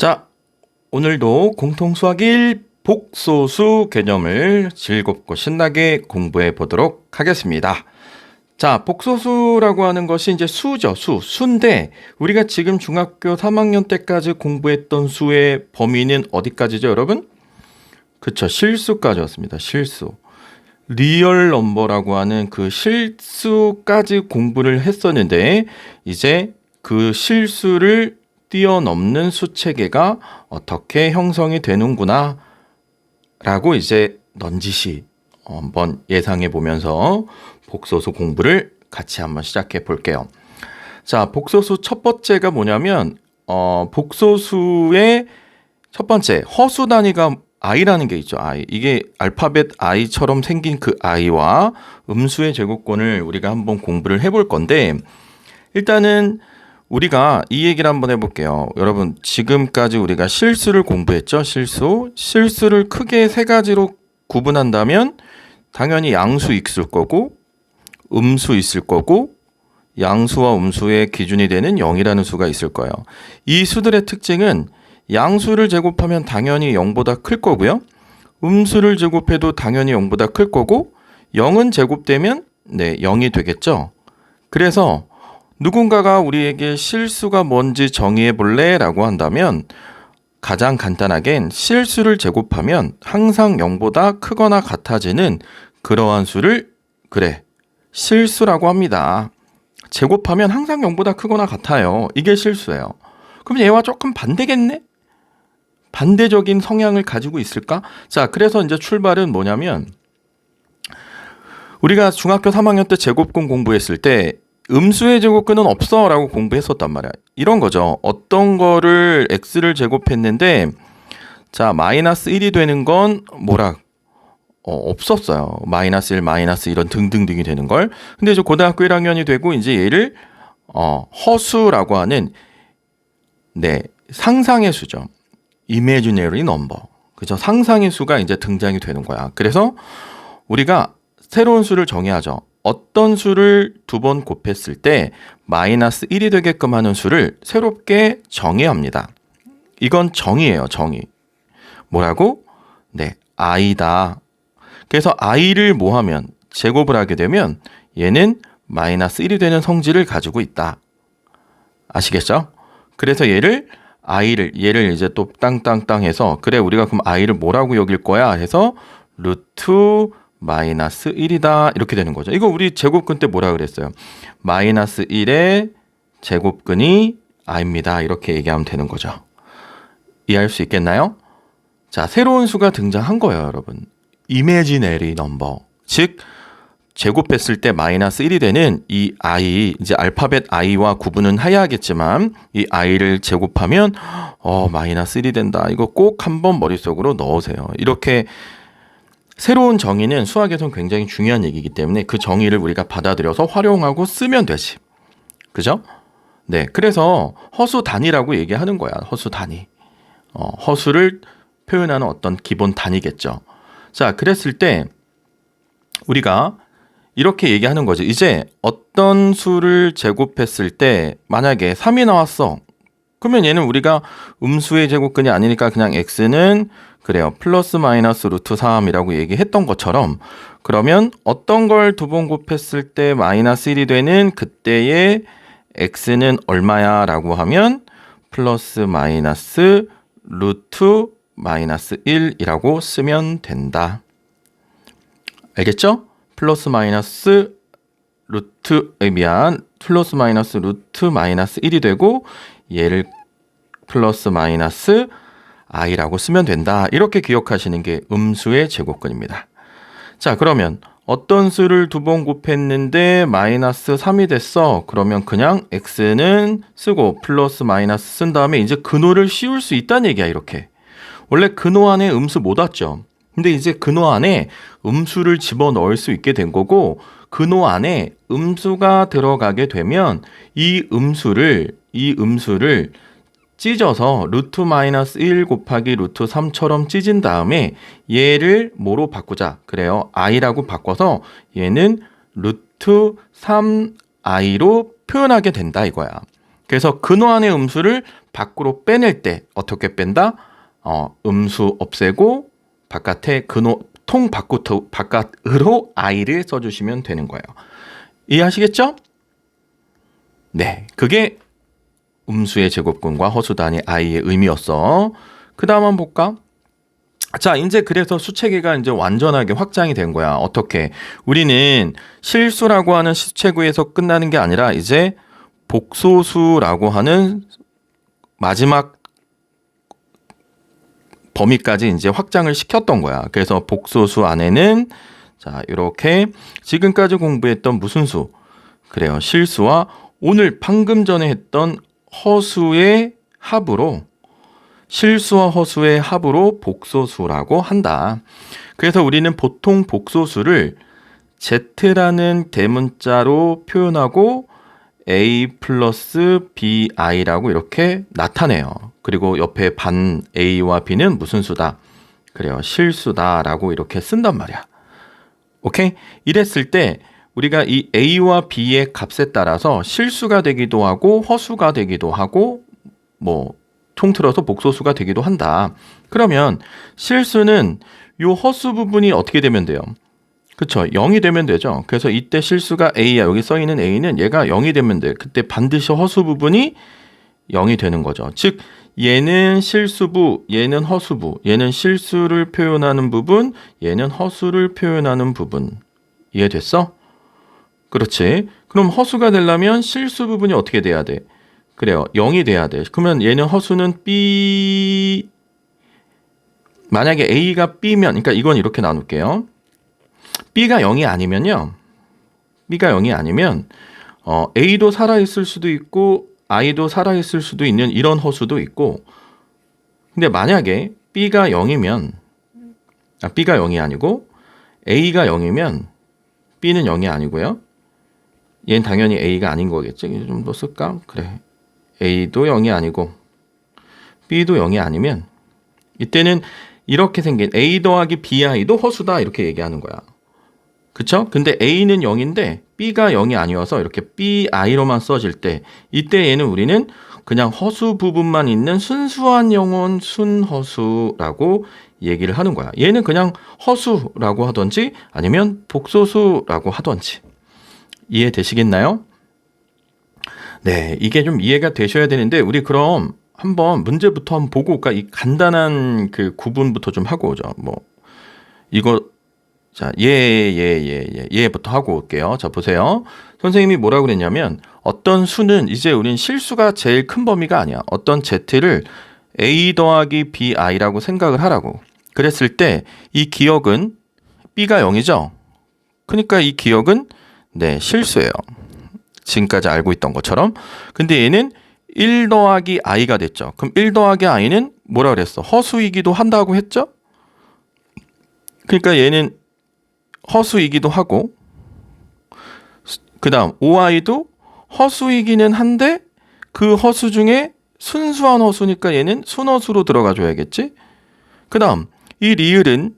자, 오늘도 공통수학 1 복소수 개념을 즐겁고 신나게 공부해 보도록 하겠습니다. 자, 복소수라고 하는 것이 이제 수죠, 수인데 우리가 지금 중학교 3학년 때까지 공부했던 수의 범위는 어디까지죠, 여러분? 그쵸, 실수까지였습니다. 실수. 리얼 넘버라고 하는 그 실수까지 공부를 했었는데 이제 그 실수를 뛰어넘는 수체계가 어떻게 형성이 되는구나 라고 이제 넌지시 한번 예상해 보면서 복소수 공부를 같이 한번 시작해 볼게요. 자, 복소수 첫 번째가 뭐냐면 복소수의 첫 번째 허수 단위가 i라는 게 있죠. i. 이게 알파벳 i처럼 생긴 그 i와 음수의 제곱권을 우리가 한번 공부를 해볼 건데 일단은 우리가 이 얘기를 한번 해볼게요. 여러분 지금까지 우리가 실수를 공부했죠. 실수를 크게 세 가지로 구분한다면 당연히 양수 있을 거고 음수 있을 거고 양수와 음수의 기준이 되는 0이라는 수가 있을 거예요. 이 수들의 특징은 양수를 제곱하면 당연히 0보다 클 거고요. 음수를 제곱해도 당연히 0보다 클 거고 0은 제곱되면 0이 되겠죠. 그래서 누군가가 우리에게 실수가 뭔지 정의해 볼래? 라고 한다면 가장 간단하겐 실수를 제곱하면 항상 0보다 크거나 같아지는 그러한 수를 실수라고 합니다. 제곱하면 항상 0보다 크거나 같아요. 이게 실수예요. 그럼 얘와 조금 반대겠네? 반대적인 성향을 가지고 있을까? 자, 그래서 이제 출발은 뭐냐면 우리가 중학교 3학년 때 제곱근 공부했을 때 음수의 제곱근은 없어 라고 공부했었단 말이야. 이런 거죠. 어떤 거를 x를 제곱했는데 자 마이너스 1이 되는 건 없었어요. 마이너스 1, 마이너스 이런 등등등이 되는 걸. 근데 이제 고등학교 1학년이 되고 이제 얘를 허수라고 하는 상상의 수죠. imaginary number. 그죠? 상상의 수가 이제 등장이 되는 거야. 그래서 우리가 새로운 수를 정의하죠. 어떤 수를 두 번 곱했을 때 마이너스 1이 되게끔 하는 수를 새롭게 정의합니다. 이건 정의예요, 정의. 뭐라고? i다. 그래서 i를 뭐하면 제곱을 하게 되면 얘는 마이너스 1이 되는 성질을 가지고 있다. 아시겠죠? 그래서 얘를 이제 또 땅땅땅 해서 그래 우리가 그럼 i를 뭐라고 여길 거야 해서 루트 마이너스 1이다 이렇게 되는 거죠. 이거 우리 제곱근 때 뭐라 그랬어요? 마이너스 1의 제곱근이 i입니다. 이렇게 얘기하면 되는 거죠. 이해할 수 있겠나요? 자, 새로운 수가 등장한 거예요, 여러분. imaginary number. 즉 제곱했을 때 마이너스 1이 되는 이 i, 이제 알파벳 i와 구분은 해야겠지만 이 i를 제곱하면 마이너스 1이 된다. 이거 꼭 한번 머릿속으로 넣으세요. 이렇게 새로운 정의는 수학에서는 굉장히 중요한 얘기이기 때문에 그 정의를 우리가 받아들여서 활용하고 쓰면 되지. 그죠? 그래서 허수 단위라고 얘기하는 거야. 허수 단위. 허수를 표현하는 어떤 기본 단위겠죠. 자, 그랬을 때 우리가 이렇게 얘기하는 거죠. 이제 어떤 수를 제곱했을 때 만약에 3이 나왔어. 그러면 얘는 우리가 음수의 제곱근이 아니니까 그냥 x는 플러스 마이너스 루트 3이라고 얘기했던 것처럼 그러면 어떤 걸 두 번 곱했을 때 마이너스 1이 되는 그때의 x는 얼마야 라고 하면 플러스 마이너스 루트 마이너스 1이라고 쓰면 된다. 알겠죠? 플러스 마이너스 루트 마이너스 1이 되고 얘를 플러스 마이너스 i라고 쓰면 된다. 이렇게 기억하시는 게 음수의 제곱근입니다. 자, 그러면 어떤 수를 두 번 곱했는데 마이너스 3이 됐어. 그러면 그냥 x는 쓰고 플러스 마이너스 쓴 다음에 이제 근호를 씌울 수 있다는 얘기야. 이렇게. 원래 근호 안에 음수 못 왔죠. 근데 이제 근호 안에 음수를 집어넣을 수 있게 된 거고 근호 안에 음수가 들어가게 되면 이 음수를 찢어서 루트 마이너스 1 곱하기 루트 3처럼 찢은 다음에 얘를 뭐로 바꾸자. 그래요. i라고 바꿔서 얘는 루트 3i로 표현하게 된다 이거야. 그래서 근호 안의 음수를 밖으로 빼낼 때 어떻게 뺀다? 음수 없애고 바깥에 통 바깥으로 I를 써주시면 되는 거예요. 이해하시겠죠? 네, 그게 음수의 제곱근과 허수 단위 I의 의미였어. 그 다음 한번 볼까? 자, 이제 그래서 수체계가 이제 완전하게 확장이 된 거야. 어떻게? 우리는 실수라고 하는 수체구에서 끝나는 게 아니라 이제 복소수라고 하는 마지막 범위까지 이제 확장을 시켰던 거야. 그래서 복소수 안에는 자, 이렇게 지금까지 공부했던 무슨 수? 그래요. 실수와 오늘 방금 전에 했던 허수의 합으로 실수와 허수의 합으로 복소수라고 한다. 그래서 우리는 보통 복소수를 Z라는 대문자로 표현하고 A 플러스 BI라고 이렇게 나타내요. 그리고 옆에 반 A와 B는 무슨 수다? 그래요. 실수다라고 이렇게 쓴단 말이야. 오케이? 이랬을 때 우리가 이 A와 B의 값에 따라서 실수가 되기도 하고 허수가 되기도 하고 뭐 통틀어서 복소수가 되기도 한다. 그러면 실수는 요 허수 부분이 어떻게 되면 돼요? 그쵸? 0이 되면 되죠. 그래서 이때 실수가 A야. 여기 써 있는 A는 얘가 0이 되면 돼. 그때 반드시 허수 부분이 0이 되는 거죠. 즉 얘는 실수부, 얘는 허수부, 얘는 실수를 표현하는 부분, 얘는 허수를 표현하는 부분. 이해됐어? 그렇지. 그럼 허수가 되려면 실수 부분이 어떻게 돼야 돼? 그래요. 0이 돼야 돼. 그러면 얘는 허수는 B 만약에 A가 B면 그러니까 이건 이렇게 나눌게요. B가 0이 아니면요. B가 0이 아니면 A도 살아있을 수도 있고 I도 살아있을 수도 있는 이런 허수도 있고 근데 만약에 B가 0이면 B가 0이 아니고 A가 0이면 B는 0이 아니고요. 얘는 당연히 A가 아닌 거겠지. 좀 더 쓸까? 그래. A도 0이 아니고 B도 0이 아니면 이때는 이렇게 생긴 A 더하기 BI도 허수다 이렇게 얘기하는 거야. 그쵸? 근데 A는 0인데 B가 0이 아니어서 이렇게 BI로만 써질 때 이때 얘는 우리는 그냥 허수 부분만 있는 순수한 영혼 순허수라고 얘기를 하는 거야. 얘는 그냥 허수라고 하던지 아니면 복소수라고 하던지 이해되시겠나요? 네, 이게 좀 이해가 되셔야 되는데 우리 그럼 한번 문제부터 한번 보고 올까? 이 간단한 그 구분부터 좀 하고 오죠. 뭐 이거 자, 얘부터 하고 올게요. 자, 보세요. 선생님이 뭐라고 그랬냐면 어떤 수는 이제 우린 실수가 제일 큰 범위가 아니야. 어떤 Z를 A 더하기 BI라고 생각을 하라고. 그랬을 때 이 기억은 B가 0이죠. 그러니까 이 기억은 네, 실수예요. 지금까지 알고 있던 것처럼. 근데 얘는 1 더하기 I가 됐죠. 그럼 1 더하기 I는 뭐라 그랬어? 허수이기도 한다고 했죠? 그러니까 얘는 허수이기도 하고 그 다음 OI도 허수이기는 한데 그 허수 중에 순수한 허수니까 얘는 순허수로 들어가 줘야겠지. 그 다음 이 리을은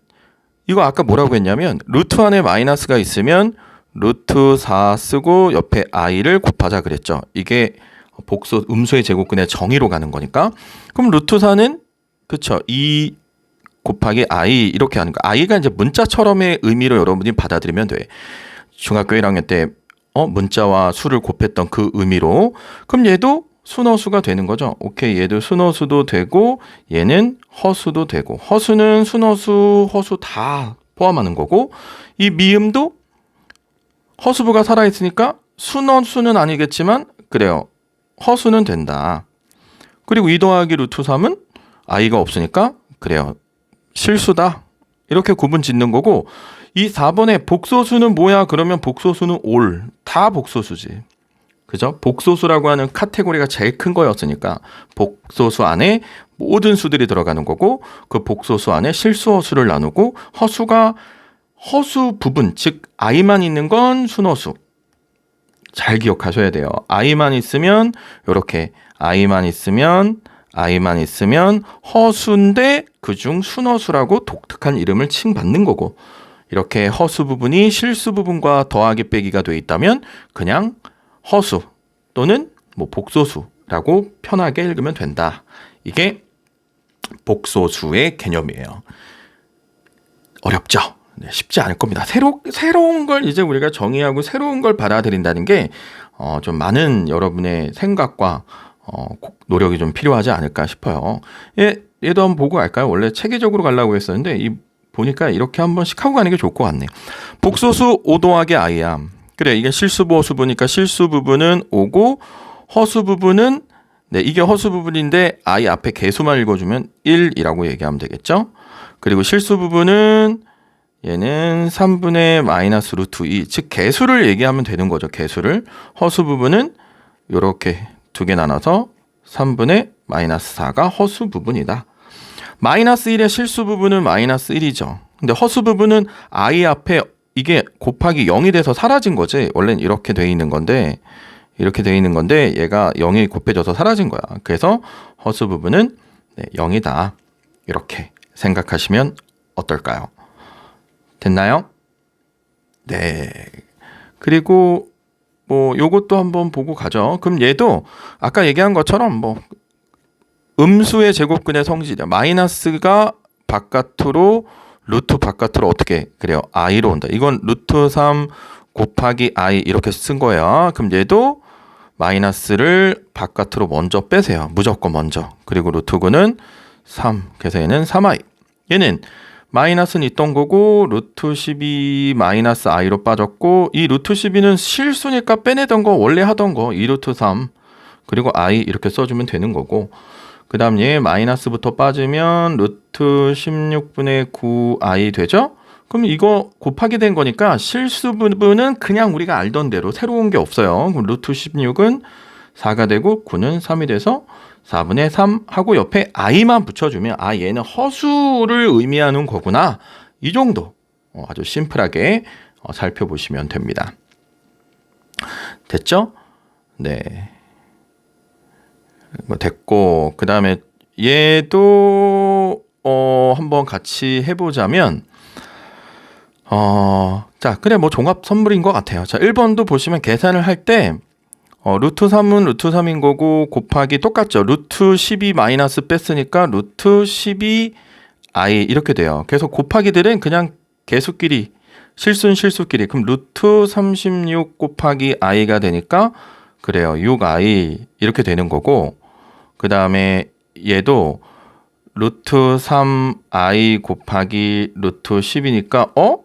이거 아까 뭐라고 했냐면 루트 안에 마이너스가 있으면 루트 4 쓰고 옆에 i를 곱하자 그랬죠. 이게 복수 음수의 제곱근의 정의로 가는 거니까. 그럼 루트 4는 그쵸 2 곱하기 i 이렇게 하는 거. i가 이제 문자처럼의 의미로 여러분이 받아들이면 돼. 중학교 1학년 때 문자와 수를 곱했던 그 의미로. 그럼 얘도 순허수가 되는 거죠. 오케이, 얘도 순허수도 되고 얘는 허수도 되고 허수는 순허수, 허수 다 포함하는 거고 이 미음도 허수부가 살아있으니까 순허수는 아니겠지만 그래요. 허수는 된다. 그리고 2 더하기 루트 3은 i가 없으니까 그래요. 실수다. 이렇게 구분 짓는 거고 이 4번의 복소수는 뭐야? 그러면 복소수는 올. 다 복소수지. 그죠? 복소수라고 하는 카테고리가 제일 큰 거였으니까 복소수 안에 모든 수들이 들어가는 거고 그 복소수 안에 실수 허수를 나누고 허수가 허수 부분 즉 i만 있는 건 순허수. 잘 기억하셔야 돼요. i만 있으면 이렇게 i만 있으면 허수인데 그중 순허수라고 독특한 이름을 칭받는 거고 이렇게 허수 부분이 실수 부분과 더하기 빼기가 돼 있다면 그냥 허수 또는 뭐 복소수라고 라고 편하게 읽으면 된다. 이게 복소수의 개념이에요. 어렵죠? 네, 쉽지 않을 겁니다. 새로운 걸 이제 우리가 정의하고 새로운 걸 받아들인다는 게 좀 많은 여러분의 생각과 노력이 좀 필요하지 않을까 싶어요. 얘도 한번 보고 갈까요? 원래 체계적으로 가려고 했었는데 보니까 이렇게 한 번씩 하고 가는 게 좋을 것 같네. 복소수 5 더하기 i야. 그래, 이게 실수부 허수부니까 실수 부분은 5고 허수 부분은 네, 이게 허수 부분인데 i 앞에 개수만 읽어주면 1이라고 얘기하면 되겠죠. 그리고 실수 부분은 얘는 3분의 마이너스 루트 2, 즉 개수를 얘기하면 되는 거죠. 개수를. 허수 부분은 이렇게 두 개 나눠서 3분의 마이너스 4가 허수 부분이다. 마이너스 1의 실수 부분은 마이너스 1이죠. 근데 허수 부분은 i 앞에 이게 곱하기 0이 돼서 사라진 거지. 원래는 이렇게 돼 있는 건데 얘가 0이 곱해져서 사라진 거야. 그래서 허수 부분은 0이다. 이렇게 생각하시면 어떨까요? 됐나요? 네. 그리고 요것도 한번 보고 가죠. 그럼 얘도 아까 얘기한 것처럼 음수의 제곱근의 성질이야. 마이너스가 바깥으로 루트 바깥으로 어떻게 그래요? i로 온다. 이건 루트 3 곱하기 i 이렇게 쓴 거예요. 그럼 얘도 마이너스를 바깥으로 먼저 빼세요. 무조건 먼저. 그리고 루트 9는 3. 그래서 얘는 3i. 얘는 마이너스는 있던 거고 루트 12 마이너스 i로 빠졌고 이 루트 12는 실수니까 빼내던 거 원래 하던 거 2루트 3 그리고 i 이렇게 써주면 되는 거고 그 다음 얘 마이너스부터 빠지면 루트 16분의 9i 되죠? 그럼 이거 곱하기 된 거니까 실수 부분은 그냥 우리가 알던 대로 새로운 게 없어요. 그럼 루트 16은 4가 되고 9는 3이 돼서 4분의 3 하고 옆에 i만 붙여주면 얘는 허수를 의미하는 거구나. 이 정도 아주 심플하게 살펴보시면 됩니다. 됐죠? 네. 됐고 그 다음에 얘도 한번 같이 해보자면 자 그래 종합 선물인 것 같아요. 자 1번도 보시면 계산을 할 때 루트 3은 루트 3인 거고 곱하기 똑같죠. 루트 12 마이너스 뺐으니까 루트 12 i 이렇게 돼요. 그래서 곱하기들은 그냥 개수끼리 실수는 실수끼리 그럼 루트 36 곱하기 i가 되니까 그래요. 6i 이렇게 되는 거고 그 다음에 얘도 루트 3i 곱하기 루트 10이니까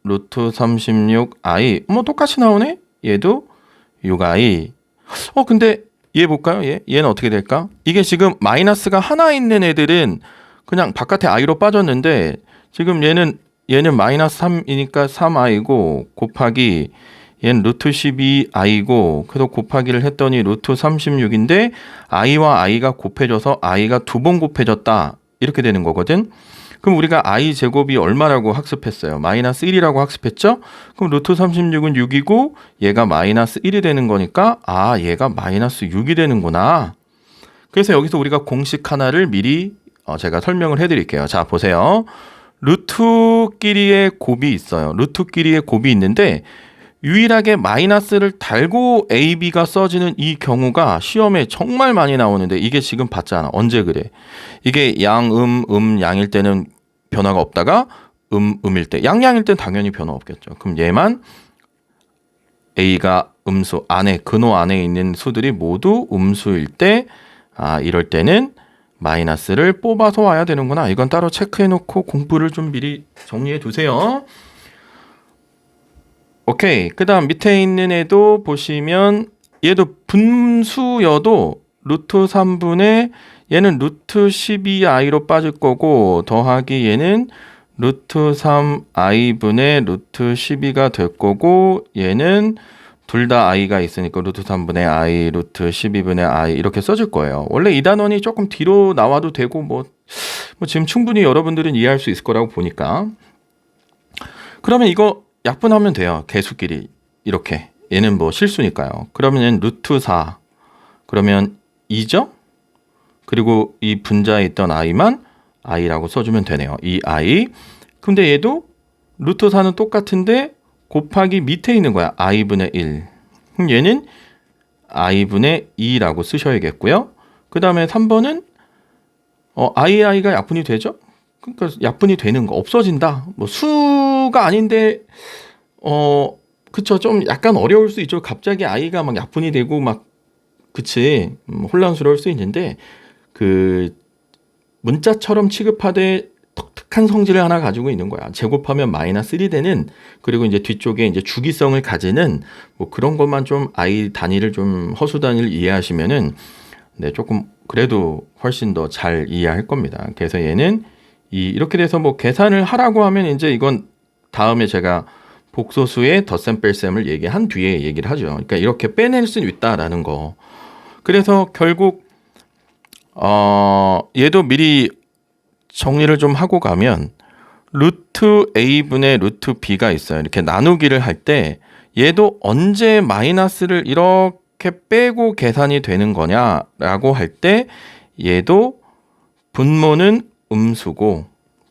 루트 36i 똑같이 나오네. 얘도 6i 근데 얘 볼까요? 얘는 어떻게 될까? 이게 지금 마이너스가 하나 있는 애들은 그냥 바깥에 i로 빠졌는데 지금 얘는 마이너스 3이니까 3i고 곱하기 얘는 루트 12i고 그래서 곱하기를 했더니 루트 36인데 i와 i가 곱해져서 i가 두 번 곱해졌다 이렇게 되는 거거든. 그럼 우리가 i 제곱이 얼마라고 학습했어요? 마이너스 1이라고 학습했죠? 그럼 루트 36은 6이고 얘가 마이너스 1이 되는 거니까 얘가 마이너스 6이 되는구나. 그래서 여기서 우리가 공식 하나를 미리 제가 설명을 해드릴게요. 자 보세요. 루트끼리의 곱이 있어요. 루트끼리의 곱이 있는데 유일하게 마이너스를 달고 a, b가 써지는 이 경우가 시험에 정말 많이 나오는데 이게 지금 봤잖아. 언제 그래? 이게 양, 양일 때는 변화가 없다가 음일 때 양일 때는 당연히 변화 없겠죠. 그럼 얘만 a가 음수 안에 근호 안에 있는 수들이 모두 음수일 때 이럴 때는 마이너스를 뽑아서 와야 되는구나. 이건 따로 체크해 놓고 공부를 좀 미리 정리해 두세요. 오케이. 그 다음 밑에 있는 애도 보시면 얘도 분수여도 루트 3분의 얘는 루트 12i로 빠질 거고 더하기 얘는 루트 3i분의 루트 12가 될 거고 얘는 둘 다 i가 있으니까 루트 3분의 i, 루트 12분의 i 이렇게 써줄 거예요. 원래 이 단원이 조금 뒤로 나와도 되고 지금 충분히 여러분들은 이해할 수 있을 거라고 보니까 그러면 이거 약분하면 돼요. 개수끼리 이렇게 얘는 실수니까요. 그러면 얘는 루트 4 그러면 2죠? 그리고 이 분자에 있던 i만 i라고 써주면 되네요. 이 i 근데 얘도 루트 4는 똑같은데 곱하기 밑에 있는 거야. i분의 1 그럼 얘는 i분의 2라고 쓰셔야겠고요. 그 다음에 3번은 i가 약분이 되죠? 그러니까 약분이 되는 거 없어진다. 뭐 수가 아닌데 그쵸, 좀 약간 어려울 수 있죠. 갑자기 i가 막 약분이 되고 막 그치, 혼란스러울 수 있는데 그 문자처럼 취급하되 독특한 성질을 하나 가지고 있는 거야. 제곱하면 마이너스 1이 되는, 그리고 이제 뒤쪽에 이제 주기성을 가지는 뭐 그런 것만 좀 i 단위를 좀 허수 단위를 이해하시면은 네, 조금 그래도 훨씬 더 잘 이해할 겁니다. 그래서 얘는 이렇게 돼서 뭐 계산을 하라고 하면 이제 이건 다음에 제가 복소수의 덧셈 뺄셈을 얘기한 뒤에 얘기를 하죠. 그러니까 이렇게 빼낼 수 있다라는 거. 그래서 결국 얘도 미리 정리를 좀 하고 가면 루트 a분의 루트 b가 있어요. 이렇게 나누기를 할 때 얘도 언제 마이너스를 이렇게 빼고 계산이 되는 거냐라고 할 때 얘도 분모는 음수고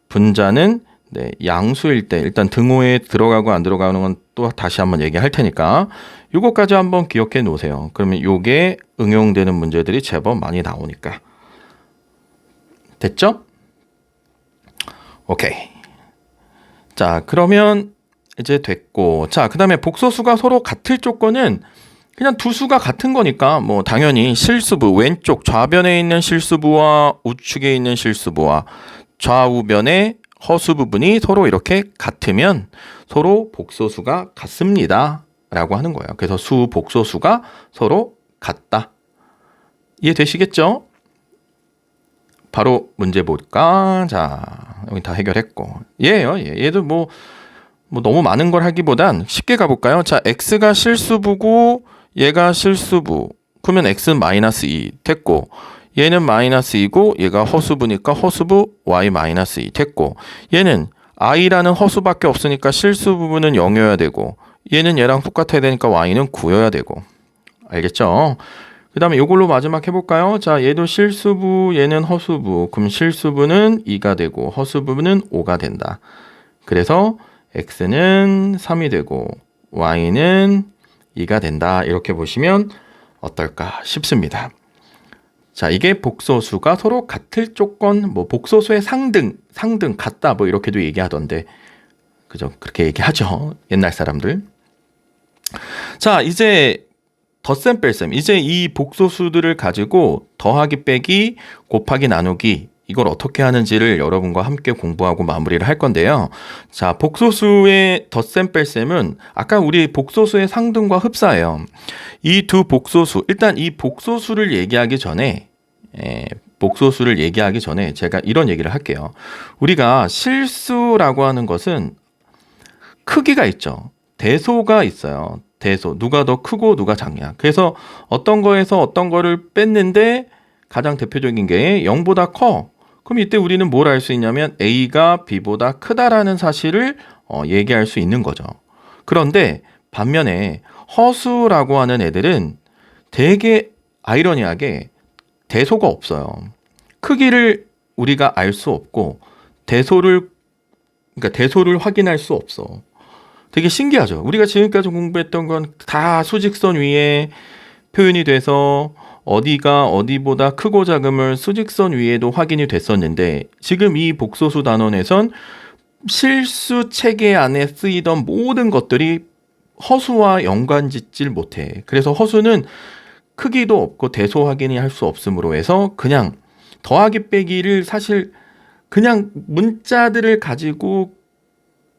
분자는 네, 양수일 때 일단 등호에 들어가고 안 들어가는 건 또 다시 한번 얘기할 테니까 요거까지 한번 기억해 놓으세요. 그러면 요게 응용되는 문제들이 제법 많이 나오니까. 됐죠? 오케이. 자, 그러면 이제 됐고, 자, 그 다음에 복소수가 서로 같을 조건은 그냥 두 수가 같은 거니까 뭐 당연히 실수부, 왼쪽 좌변에 있는 실수부와 우측에 있는 실수부와 좌우변의 허수 부분이 서로 이렇게 같으면 서로 복소수가 같습니다 라고 하는 거예요. 그래서 수 복소수가 서로 같다. 이해되시겠죠? 바로 문제 볼까? 자, 여기 다 해결했고. 얘예요. 얘도 뭐 너무 많은 걸 하기보단 쉽게 가볼까요? 자, x가 실수부고 얘가 실수부. 그러면 x는 마이너스 2 됐고, 얘는 마이너스 2고 얘가 허수부니까 허수부 y 마이너스 2 됐고, 얘는 i라는 허수밖에 없으니까 실수 부분은 0이어야 되고, 얘는 얘랑 똑같아야 되니까 y는 9여야 되고. 알겠죠? 그 다음에 이걸로 마지막 해볼까요? 자, 얘도 실수부, 얘는 허수부. 그럼 실수부는 2가 되고 허수부는 5가 된다. 그래서 x는 3이 되고 y는 2가 된다. 이렇게 보시면 어떨까 싶습니다. 자, 이게 복소수가 서로 같을 조건, 뭐 복소수의 상등 같다, 뭐 이렇게도 얘기하던데, 그죠? 그렇게 얘기하죠. 옛날 사람들. 자, 이제 덧셈 뺄셈. 이제 이 복소수들을 가지고 더하기 빼기 곱하기 나누기 이걸 어떻게 하는지를 여러분과 함께 공부하고 마무리를 할 건데요. 자, 복소수의 덧셈 뺄셈은 아까 우리 복소수의 상등과 흡사예요. 이 두 복소수, 일단 이 복소수를 얘기하기 전에 제가 이런 얘기를 할게요. 우리가 실수라고 하는 것은 크기가 있죠. 대소가 있어요. 대소. 누가 더 크고 누가 작냐. 그래서 어떤 거에서 어떤 거를 뺐는데 가장 대표적인 게 0보다 커. 그럼 이때 우리는 뭘 알 수 있냐면 A가 B보다 크다라는 사실을 얘기할 수 있는 거죠. 그런데 반면에 허수라고 하는 애들은 되게 아이러니하게 대소가 없어요. 크기를 우리가 알 수 없고 대소를 확인할 수 없어. 되게 신기하죠. 우리가 지금까지 공부했던 건 다 수직선 위에 표현이 돼서 어디가 어디보다 크고 작음을 수직선 위에도 확인이 됐었는데, 지금 이 복소수 단원에선 실수 체계 안에 쓰이던 모든 것들이 허수와 연관짓질 못해. 그래서 허수는 크기도 없고 대소 확인이 할 수 없으므로 해서 그냥 더하기 빼기를 사실 그냥 문자들을 가지고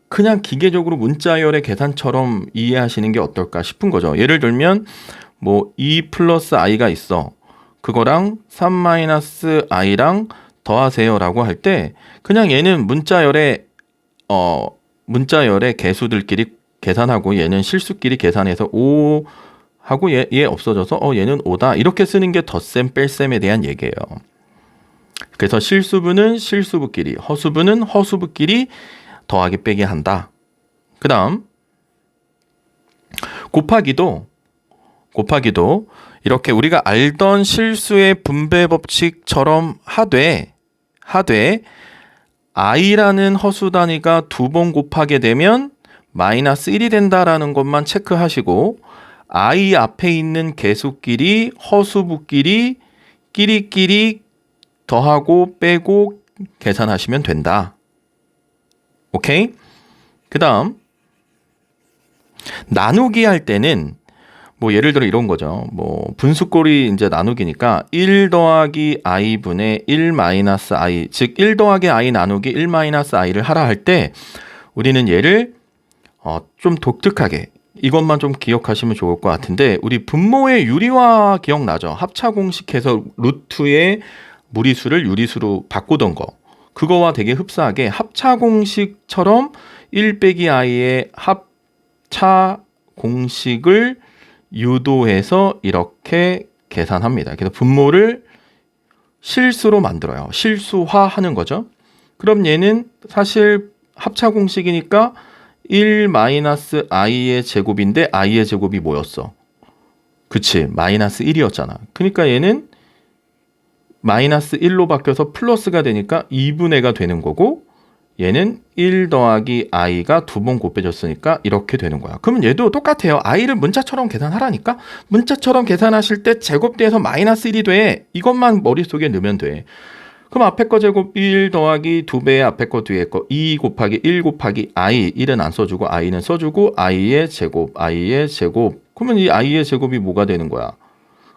그냥 기계적으로 문자열의 계산처럼 이해하시는 게 어떨까 싶은 거죠. 예를 들면 뭐 2 플러스 i가 있어. 그거랑 3 마이너스 i랑 더하세요 라고 할 때 그냥 얘는 문자열의 개수들끼리 계산하고 얘는 실수끼리 계산해서 5 하고 얘 없어져서 얘는 5다 이렇게 쓰는 게 덧셈 뺄셈에 대한 얘기예요. 그래서 실수부는 실수부끼리, 허수부는 허수부끼리 더하기 빼기 한다. 그 다음 곱하기도 이렇게 우리가 알던 실수의 분배 법칙처럼 하되 i라는 허수 단위가 2번 곱하게 되면 마이너스 1이 된다라는 것만 체크하시고, I 앞에 있는 개수끼리 허수부끼리 끼리끼리 더하고 빼고 계산하시면 된다. 오케이? 그 다음 나누기 할 때는 뭐 예를 들어 이런 거죠. 뭐 분수꼴이 이제 나누기니까 1 더하기 i분의 1 마이너스 i, 즉 1 더하기 i 나누기 1 마이너스 i를 하라 할 때 우리는 얘를 좀 독특하게 이것만 좀 기억하시면 좋을 것 같은데, 우리 분모의 유리화 기억나죠? 합차 공식해서 루트의 무리수를 유리수로 바꾸던 거, 그거와 되게 흡사하게 합차 공식처럼 1 빼기 i의 합차 공식을 유도해서 이렇게 계산합니다. 그래서 분모를 실수로 만들어요. 실수화하는 거죠. 그럼 얘는 사실 합차 공식이니까 1 마이너스 i의 제곱인데 i의 제곱이 뭐였어? 그치, 마이너스 1이었잖아. 그러니까 얘는 마이너스 1로 바뀌어서 플러스가 되니까 2분의가 되는 거고, 얘는 1 더하기 i가 2번 곱해졌으니까 이렇게 되는 거야. 그러면 얘도 똑같아요. i를 문자처럼 계산하라니까? 문자처럼 계산하실 때 제곱돼서 마이너스 1이 돼. 이것만 머릿속에 넣으면 돼. 그럼 앞에 거 제곱 1 더하기 2배의 앞에 거 뒤에 거 2 곱하기 1 곱하기 i, 1은 안 써주고 i는 써주고 i의 제곱, i의 제곱. 그러면 이 i의 제곱이 뭐가 되는 거야?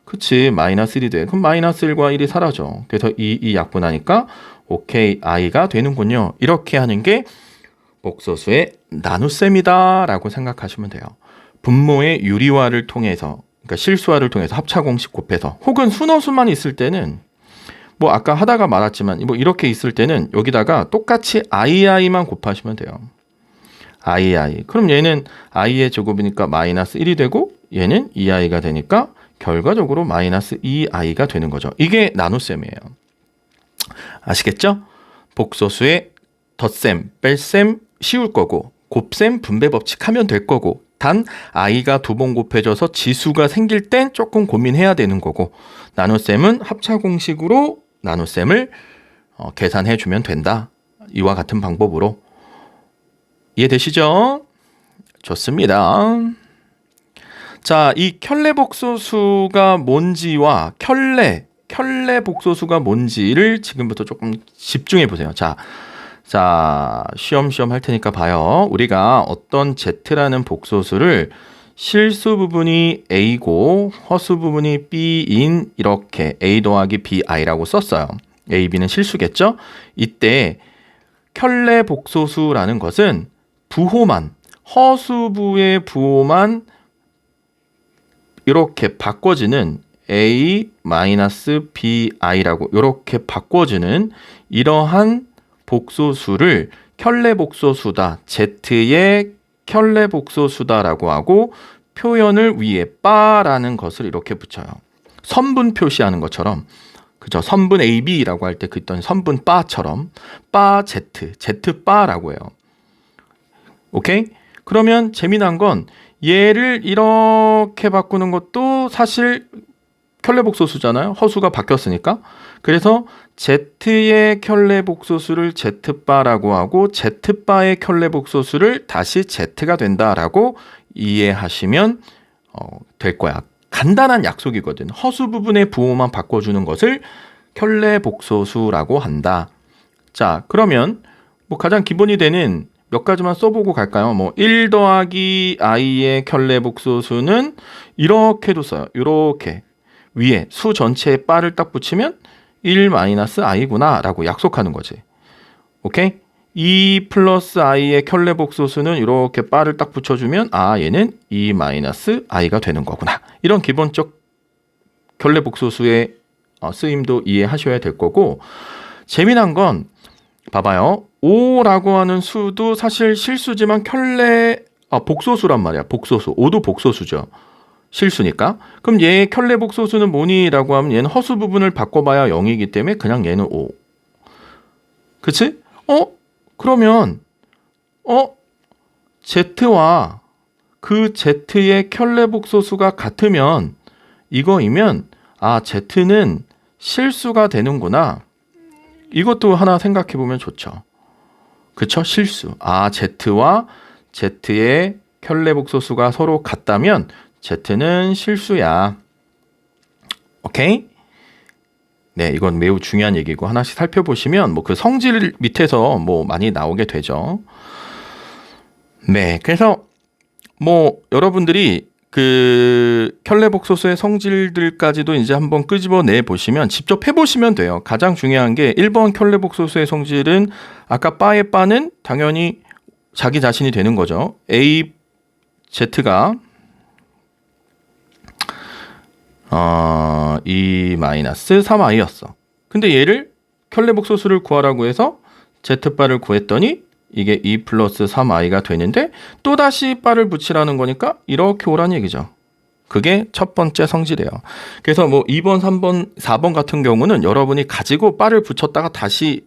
그치, 마이너스 1이 돼. 그럼 마이너스 1과 1이 사라져. 그래서 이 약분하니까 오케이, i가 되는군요. 이렇게 하는 게 복소수의 나눗셈이다 라고 생각하시면 돼요. 분모의 유리화를 통해서, 그러니까 실수화를 통해서 합차 공식 곱해서, 혹은 순어수만 있을 때는 뭐 아까 하다가 말았지만 뭐 이렇게 있을 때는 여기다가 똑같이 i만 곱하시면 돼요. i. 그럼 얘는 i의 제곱이니까 마이너스 1이 되고, 얘는 2i가 되니까 결과적으로 마이너스 2i가 되는 거죠. 이게 나눗셈이에요. 아시겠죠? 복소수의 덧셈, 뺄셈 쉬울 거고, 곱셈, 분배 법칙 하면 될 거고, 단 i가 2번 곱해져서 지수가 생길 땐 조금 고민해야 되는 거고, 나눗셈은 합차 공식으로 나눗셈을 계산해 주면 된다. 이와 같은 방법으로. 이해되시죠? 좋습니다. 자, 이 켤레복소수가 뭔지와 켤레 복소수가 뭔지를 지금부터 조금 집중해 보세요. 자, 쉬엄쉬엄 할 테니까 봐요. 우리가 어떤 z라는 복소수를 실수 부분이 a고 허수 부분이 b인 이렇게 a 더하기 bi라고 썼어요. a, b는 실수겠죠? 이때 켤레 복소수라는 것은 부호만, 허수부의 부호만 이렇게 바꿔지는 a-bi라고 이렇게 바꿔주는 이러한 복소수를 켤레 복소수다, z의 켤레 복소수다라고 하고, 표현을 위에 바라는 것을 이렇게 붙여요. 선분 표시하는 것처럼, 그죠? 선분 ab라고 할 때 그 있던 선분 바처럼 바 z 바라고 해요. 오케이? 그러면 재미난 건 얘를 이렇게 바꾸는 것도 사실 켤레 복소수잖아요. 허수가 바뀌었으니까. 그래서 z의 켤레 복소수를 z바라고 하고, z바의 켤레 복소수를 다시 z가 된다라고 이해하시면 될 거야. 간단한 약속이거든. 허수 부분의 부호만 바꿔주는 것을 켤레 복소수라고 한다. 자, 그러면 뭐 가장 기본이 되는 몇 가지만 써보고 갈까요? 뭐 1 더하기 i의 켤레 복소수는 이렇게도 써요. 이렇게 위에 수 전체에 바를 딱 붙이면 1 마이너스 i구나 라고 약속하는 거지. 오케이? 2 플러스 i의 켤레 복소수는 이렇게 바를 딱 붙여주면 얘는 2 마이너스 i가 되는 거구나. 이런 기본적 켤레 복소수의 쓰임도 이해하셔야 될 거고, 재미난 건 봐봐요. 5라고 하는 수도 사실 실수지만 복소수란 말이야. 복소수. 5도 복소수죠. 실수니까. 그럼 얘의 켤레 복소수는 뭐니? 라고 하면 얘는 허수 부분을 바꿔봐야 0이기 때문에 그냥 얘는 5. 그치? 그러면 z와 그 z의 켤레 복소수가 같으면 이거이면 z는 실수가 되는구나. 이것도 하나 생각해 보면 좋죠. 그쵸? 실수. z와 z의 켤레 복소수가 서로 같다면 Z는 실수야. 오케이? 네, 이건 매우 중요한 얘기고 하나씩 살펴보시면 뭐 그 성질 밑에서 뭐 많이 나오게 되죠. 네, 그래서 뭐 여러분들이 그 켤레복소수의 성질들까지도 이제 한번 끄집어내 보시면 직접 해보시면 돼요. 가장 중요한 게 1번 켤레복소수의 성질은 아까 바의 바는 당연히 자기 자신이 되는 거죠. A, Z가 2-3i였어. 근데 얘를 켤레복소수를 구하라고 해서 Z바를 구했더니 이게 2 플러스 3i가 되는데 또다시 바를 붙이라는 거니까 이렇게 오란 얘기죠. 그게 첫 번째 성질이에요. 그래서 뭐 2번, 3번, 4번 같은 경우는 여러분이 가지고 바를 붙였다가 다시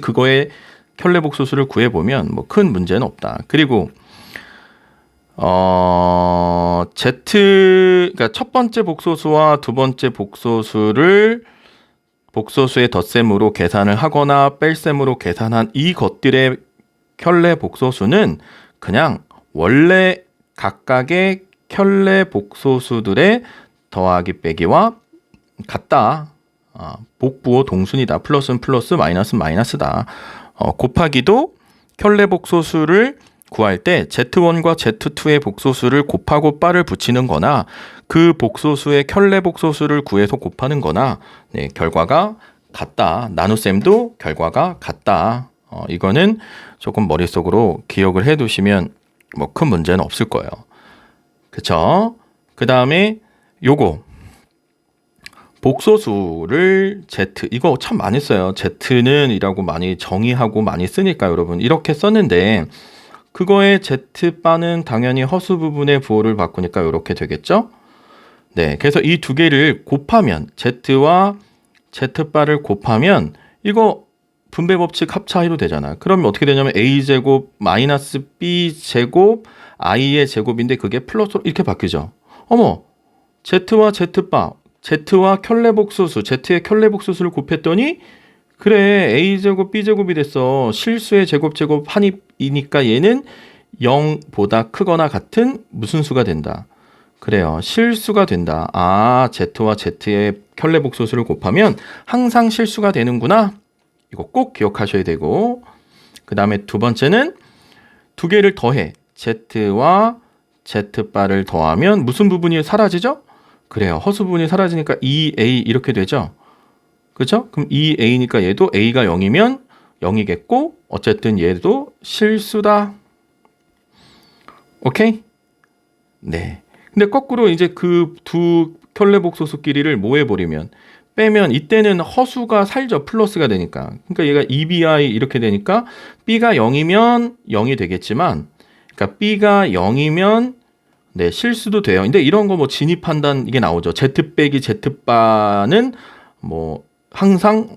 그거에 켤레복소수를 구해보면 뭐 큰 문제는 없다. 그리고 그러니까 첫 번째 복소수와 두 번째 복소수를 복소수의 덧셈으로 계산을 하거나 뺄셈으로 계산한 이 것들의 켤레복소수는 그냥 원래 각각의 켤레복소수들의 더하기 빼기와 같다. 복부호 동순이다. 플러스는 플러스, 마이너스는 마이너스다. 곱하기도 켤레복소수를 구할 때 Z1과 Z2의 복소수를 곱하고 바를 붙이는 거나 그 복소수의 켤레복소수를 구해서 곱하는 거나 네, 결과가 같다. 나눗셈도 결과가 같다. 이거는 조금 머릿속으로 기억을 해두시면 뭐 큰 문제는 없을 거예요. 그쵸? 그 다음에 요거 복소수를 Z 이거 참 많이 써요. Z는 이라고 많이 정의하고 많이 쓰니까 여러분 이렇게 썼는데 그거의 Z바는 당연히 허수 부분의 부호를 바꾸니까 이렇게 되겠죠? 네, 그래서 이 두 개를 곱하면 Z와 Z바를 곱하면 이거 분배 법칙 합차이로 되잖아. 그러면 어떻게 되냐면 A제곱 마이너스 B제곱 I의 제곱인데 그게 플러스로 이렇게 바뀌죠. 어머, Z와 Z바, Z와 켤레복소수, Z의 켤레복소수를 곱했더니 그래 A제곱 B제곱이 됐어. 실수의 제곱 한입이니까 얘는 0보다 크거나 같은 무슨 수가 된다. 그래요. 실수가 된다. Z와 Z의 켤레복소수를 곱하면 항상 실수가 되는구나. 이거 꼭 기억하셔야 되고 그 다음에 두 번째는 두 개를 더해. Z와 Z바를 더하면 무슨 부분이 사라지죠? 그래요. 허수 부분이 사라지니까 2A 이렇게 되죠. 그죠? 그럼 2A니까 얘도 A가 0이면 0이겠고 어쨌든 얘도 실수다. 오케이? 네. 근데 거꾸로 이제 그 두 켤레복소수끼리를 뭐 해버리면 빼면 이때는 허수가 살죠. 플러스가 되니까. 그러니까 얘가 2BI 이렇게 되니까 B가 0이면 0이 되겠지만 그러니까 B가 0이면 네, 실수도 돼요. 근데 이런 거 뭐 진입한다는 이게 나오죠. Z 빼기 Z바는 뭐 항상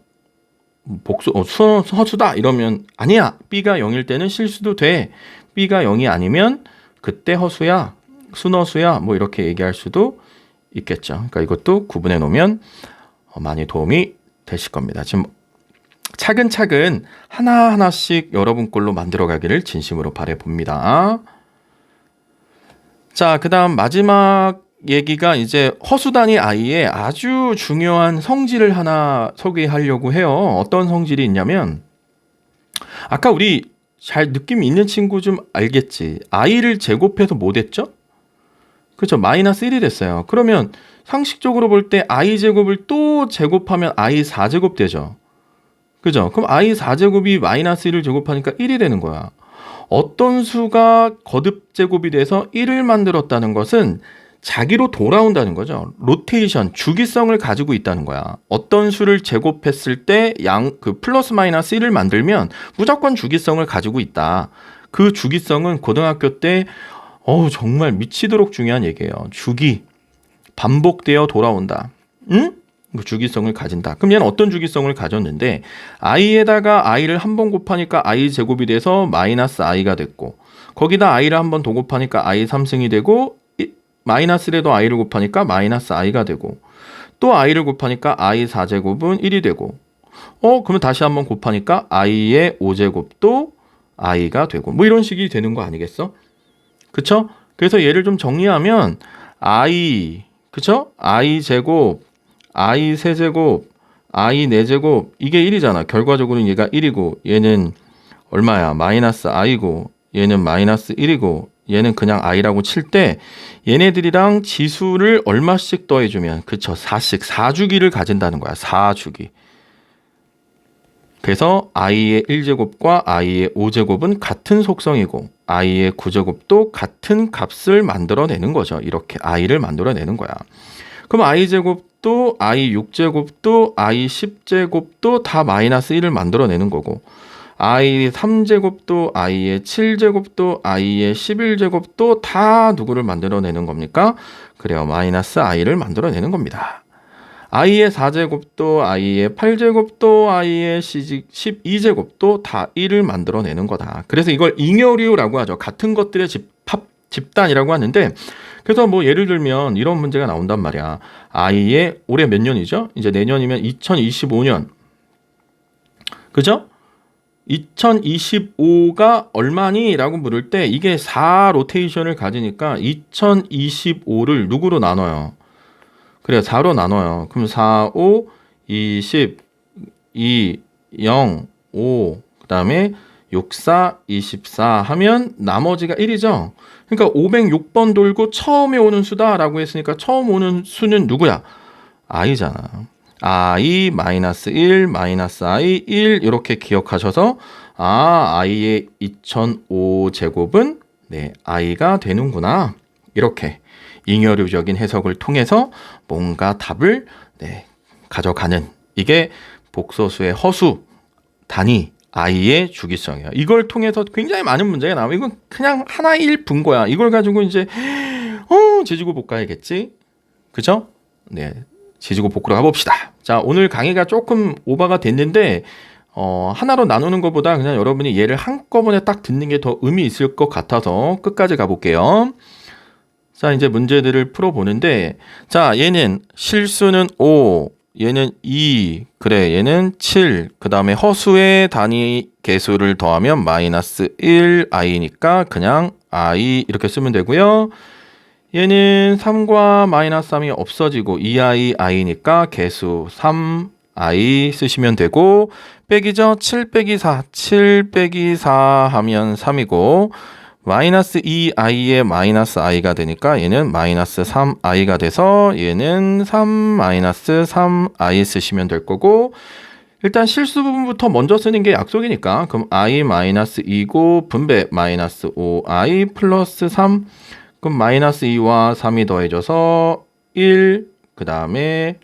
복수 허수다 이러면 아니야. B가 0일 때는 실수도 돼. B가 0이 아니면 그때 허수야. 순허수야. 뭐 이렇게 얘기할 수도 있겠죠. 그러니까 이것도 구분해 놓으면 많이 도움이 되실 겁니다. 지금 차근차근 하나하나씩 여러분 걸로 만들어 가기를 진심으로 바래 봅니다. 자, 그다음 마지막 얘기가 이제 허수단위 I의 아주 중요한 성질을 하나 소개하려고 해요. 어떤 성질이 있냐면 아까 우리 잘 느낌 있는 친구 좀 알겠지. I를 제곱해서 뭐 됐죠? 그렇죠. 마이너스 1이 됐어요. 그러면 상식적으로 볼 때 I 제곱을 또 제곱하면 I 4제곱 되죠. 그죠? 그럼 I 4제곱이 마이너스 1을 제곱하니까 1이 되는 거야. 어떤 수가 거듭 제곱이 돼서 1을 만들었다는 것은 자기로 돌아온다는 거죠. 로테이션, 주기성을 가지고 있다는 거야. 어떤 수를 제곱했을 때 그 플러스 마이너스 1을 만들면 무조건 주기성을 가지고 있다. 그 주기성은 고등학교 때 정말 미치도록 중요한 얘기예요. 주기, 반복되어 돌아온다. 응? 그 주기성을 가진다. 그럼 얘는 어떤 주기성을 가졌는데 i에다가 i를 한 번 곱하니까 i 제곱이 돼서 마이너스 i가 됐고 거기다 i를 한 번 더 곱하니까 i 3승이 되고 마이너스에도 i를 곱하니까 마이너스 i가 되고 또 i를 곱하니까 i 4제곱은 1이 되고 그러면 다시 한 번 곱하니까 i의 5제곱도 i가 되고 뭐 이런 식이 되는 거 아니겠어? 그쵸? 그래서 얘를 좀 정리하면 i, 그쵸? i 제곱, i 세제곱, i 4제곱, 이게 1이잖아. 결과적으로는 얘가 1이고 얘는 얼마야? 마이너스 i고 얘는 마이너스 1이고 얘는 그냥 i라고 칠 때 얘네들이랑 지수를 얼마씩 더해주면, 그쵸? 4씩 4주기를 가진다는 거야. 4주기. 그래서 i의 1제곱과 i의 5제곱은 같은 속성이고 i의 9제곱도 같은 값을 만들어내는 거죠. 이렇게 i를 만들어내는 거야. 그럼 i제곱도 i 6제곱도 i 10제곱도 다 마이너스 1을 만들어내는 거고 i 3제곱도 i의 7제곱도 i의 11제곱도 다 누구를 만들어내는 겁니까? 그래요. 마이너스 i를 만들어내는 겁니다. i의 4제곱도 i의 8제곱도 i의 12제곱도 다 1을 만들어내는 거다. 그래서 이걸 잉여류라고 하죠. 같은 것들의 집단이라고 하는데, 그래서 뭐 예를 들면 이런 문제가 나온단 말이야. i의 올해 몇 년이죠? 이제 내년이면 2025년. 그죠? 2025가 얼마니? 라고 물을 때 이게 4 로테이션을 가지니까 2025를 누구로 나눠요? 그래요. 4로 나눠요. 그럼 4, 5, 20, 2, 0, 5, 그 다음에 6, 4, 24 하면 나머지가 1이죠. 그러니까 506번 돌고 처음에 오는 수다라고 했으니까 처음 오는 수는 누구야? i잖아. i 마이너스 1 마이너스 i 1 이렇게 기억하셔서 i의 2005 제곱은 네, i가 되는구나. 이렇게 잉여류적인 해석을 통해서 뭔가 답을 네, 가져가는, 이게 복소수의 허수 단위 i의 주기성이에요. 이걸 통해서 굉장히 많은 문제가 나와요. 이건 그냥 하나의 분거야. 이걸 가지고 이제 지지고 볶아야겠지. 그죠? 네, 지지고 볶으러 가봅시다. 자, 오늘 강의가 조금 오버가 됐는데 하나로 나누는 것보다 그냥 여러분이 얘를 한꺼번에 딱 듣는 게 더 의미 있을 것 같아서 끝까지 가볼게요. 자, 이제 문제들을 풀어보는데, 자, 얘는 실수는 5, 얘는 2, 그래, 얘는 7, 그 다음에 허수의 단위 개수를 더하면 마이너스 1, i니까 그냥 i 이렇게 쓰면 되고요. 얘는 3과 마이너스 3이 없어지고 2i, i니까 개수 3i 쓰시면 되고, 빼기죠? 7 빼기 4, 7 빼기 4 하면 3이고, 마이너스 2i의 마이너스 i가 되니까 얘는 마이너스 3i가 돼서 얘는 3 마이너스 3i 쓰시면 될 거고, 일단 실수 부분부터 먼저 쓰는 게 약속이니까 그럼 i 마이너스 2고 분배 마이너스 5i 플러스 3, 그럼 마이너스 2와 3이 더해져서 1, 그 다음에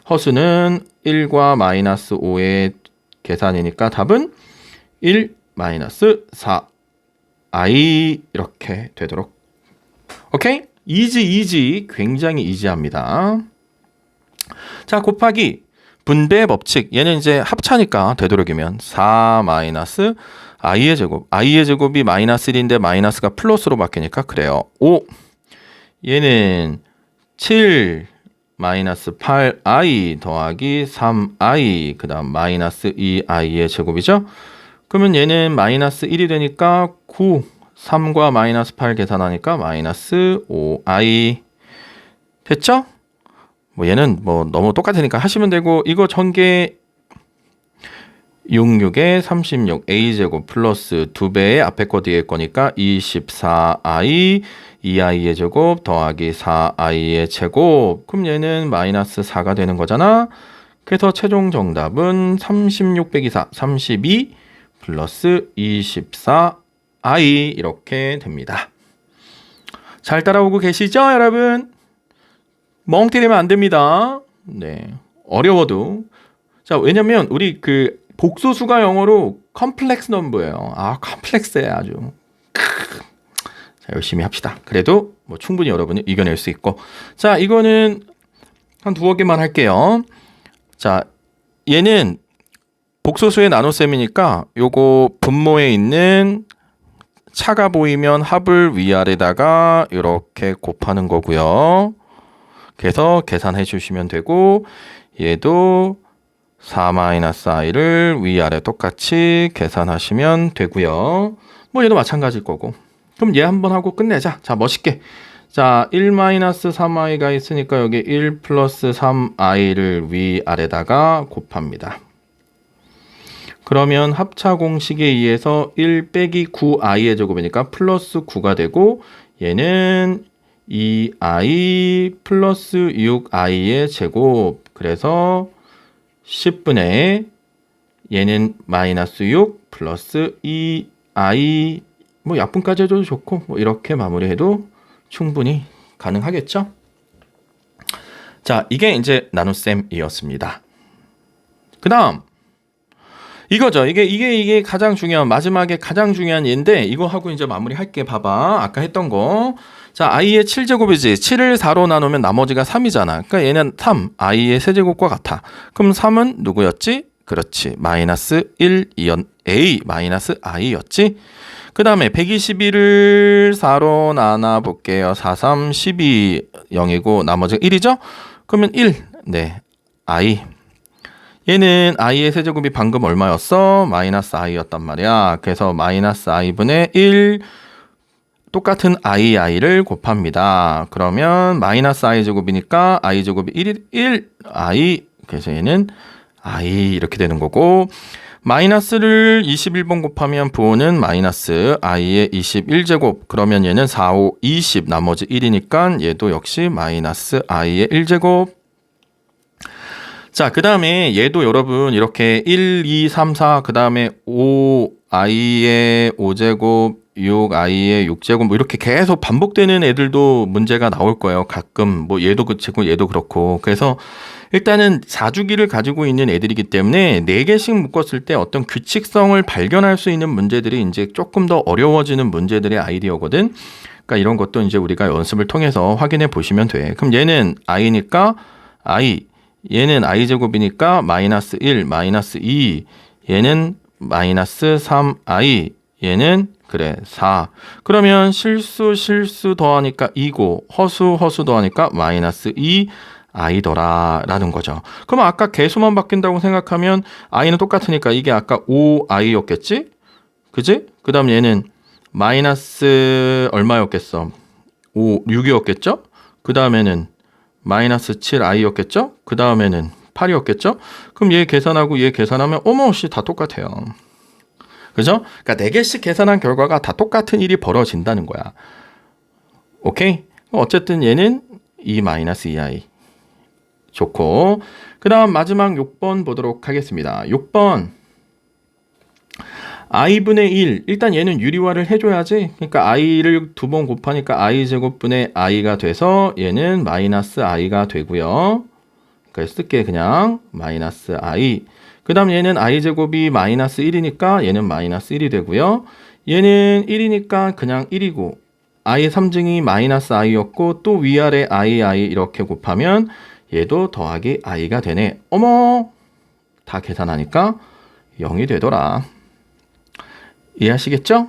허수는 1과 마이너스 5의 계산이니까 답은 1 마이너스 4 i 이렇게 되도록. 오케이? 이지 굉장히 이지합니다. 자, 곱하기 분배 법칙, 얘는 이제 합차니까 되도록이면 4 마이너스 i의 제곱, i의 제곱이 마이너스 1인데 마이너스가 플러스로 바뀌니까 그래요. 5, 얘는 7 마이너스 8i 더하기 3i 그 다음 마이너스 2i의 제곱이죠. 그러면 얘는 마이너스 1이 되니까 9, 3과 마이너스 8 계산하니까 마이너스 5i 됐죠? 뭐 얘는 뭐 너무 똑같으니까 하시면 되고, 이거 전개 66에 36 a제곱 플러스 2배의 앞에 거 뒤에 거니까 24i 2i의 제곱 더하기 4i의 제곱, 그럼 얘는 마이너스 4가 되는 거잖아. 그래서 최종 정답은 36 빼기 4 32 플러스 24i 이렇게 됩니다. 잘 따라오고 계시죠, 여러분? 멍 때리면 안 됩니다. 네, 어려워도. 자, 왜냐면 우리 그 복소수가 영어로 컴플렉스 넘버예요. 컴플렉스해 아주. 자, 열심히 합시다. 그래도 뭐 충분히 여러분이 이겨낼 수 있고. 자, 이거는 한 두어 개만 할게요. 자, 얘는 복소수의 나눗셈이니까 요거 분모에 있는 차가 보이면 합을 위아래다가 이렇게 곱하는 거고요. 그래서 계산해 주시면 되고, 얘도 4-i를 위아래 똑같이 계산하시면 되고요. 뭐 얘도 마찬가지일 거고. 그럼 얘 한번 하고 끝내자. 자, 멋있게. 자, 1-3i가 있으니까 여기 1 플러스 3i를 위아래다가 곱합니다. 그러면 합차 공식에 의해서 1 빼기 9i의 제곱이니까 플러스 9가 되고 얘는 2i 플러스 6i의 제곱. 그래서 10분의 얘는 마이너스 6 플러스 2i 뭐 약분까지 해줘도 좋고 뭐 이렇게 마무리해도 충분히 가능하겠죠? 자, 이게 이제 나눗셈이었습니다. 그 다음 이거죠. 이게 가장 중요한 마지막에 가장 중요한 얘인데 이거 하고 이제 마무리할게. 봐봐. 아까 했던 거. 자, i의 7제곱이지. 7을 4로 나누면 나머지가 3이잖아. 그러니까 얘는 3, i의 세제곱과 같아. 그럼 3은 누구였지? 그렇지. 마이너스 1, a 마이너스 i였지. 그 다음에 121을 4로 나눠볼게요. 4, 3, 12, 0이고 나머지가 1이죠? 그러면 1, 네, i. 얘는 i의 세제곱이 방금 얼마였어? 마이너스 i였단 말이야. 그래서 마이너스 i분의 1 똑같은 i를 곱합니다. 그러면 마이너스 i 제곱이니까 i 제곱이 1 i. 그래서 얘는 i 이렇게 되는 거고 마이너스를 21번 곱하면 부호는 마이너스 i의 21제곱. 그러면 얘는 4, 5, 20 나머지 1이니까 얘도 역시 마이너스 i의 1제곱. 자, 그 다음에 얘도 여러분 이렇게 1, 2, 3, 4, 그 다음에 5i의 5제곱, 6i의 6제곱 뭐 이렇게 계속 반복되는 애들도 문제가 나올 거예요. 가끔 뭐 얘도 그렇고 얘도 그렇고. 그래서 일단은 4주기를 가지고 있는 애들이기 때문에 4개씩 묶었을 때 어떤 규칙성을 발견할 수 있는 문제들이 이제 조금 더 어려워지는 문제들의 아이디어거든. 그러니까 이런 것도 이제 우리가 연습을 통해서 확인해 보시면 돼. 그럼 얘는 i니까 i, 얘는 i제곱이니까 마이너스 1, 마이너스 2, 얘는 마이너스 3i, 얘는 그래 4. 그러면 실수 더하니까 2고 허수 더하니까 마이너스 2i더라 라는 거죠. 그럼 아까 개수만 바뀐다고 생각하면 i는 똑같으니까 이게 아까 5i였겠지? 그지? 그 다음 얘는 마이너스 얼마였겠어? 6이었겠죠? 그 다음에는 마이너스 7i였겠죠? 그 다음에는 8이었겠죠? 그럼 얘 계산하고 얘 계산하면 어머씨 다 똑같아요. 그죠? 그러니까 4개씩 계산한 결과가 다 똑같은 일이 벌어진다는 거야. 오케이? 어쨌든 얘는 2-2i. 좋고. 그 다음 마지막 6번 보도록 하겠습니다. 6번. i분의 1. 일단 얘는 유리화를 해줘야지. 그러니까 i를 2번 곱하니까 i 제곱분의 i가 돼서 얘는 마이너스 i가 되고요. 그러니까 쓸게 그냥 마이너스 i. 그 다음 얘는 i 제곱이 마이너스 1이니까 얘는 마이너스 1이 되고요. 얘는 1이니까 그냥 1이고 i 3증이 마이너스 i였고 또 위아래 i 이렇게 곱하면 얘도 더하기 i가 되네. 어머! 다 계산하니까 0이 되더라. 이해하시겠죠?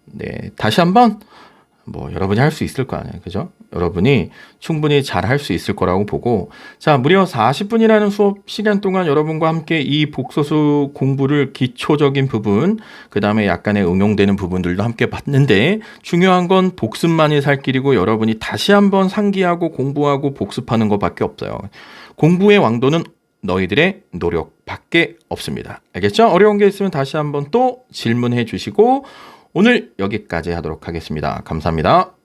네, 다시 한번 뭐 여러분이 할 수 있을 거 아니에요. 그죠? 여러분이 충분히 잘 할 수 있을 거라고 보고 자, 무려 40분이라는 수업 시간 동안 여러분과 함께 이 복소수 공부를 기초적인 부분 그 다음에 약간의 응용되는 부분들도 함께 봤는데 중요한 건 복습만이 살 길이고 여러분이 다시 한번 상기하고 공부하고 복습하는 것밖에 없어요. 공부의 왕도는 너희들의 노력밖에 없습니다. 알겠죠? 어려운 게 있으면 다시 한번 또 질문해 주시고 오늘 여기까지 하도록 하겠습니다. 감사합니다.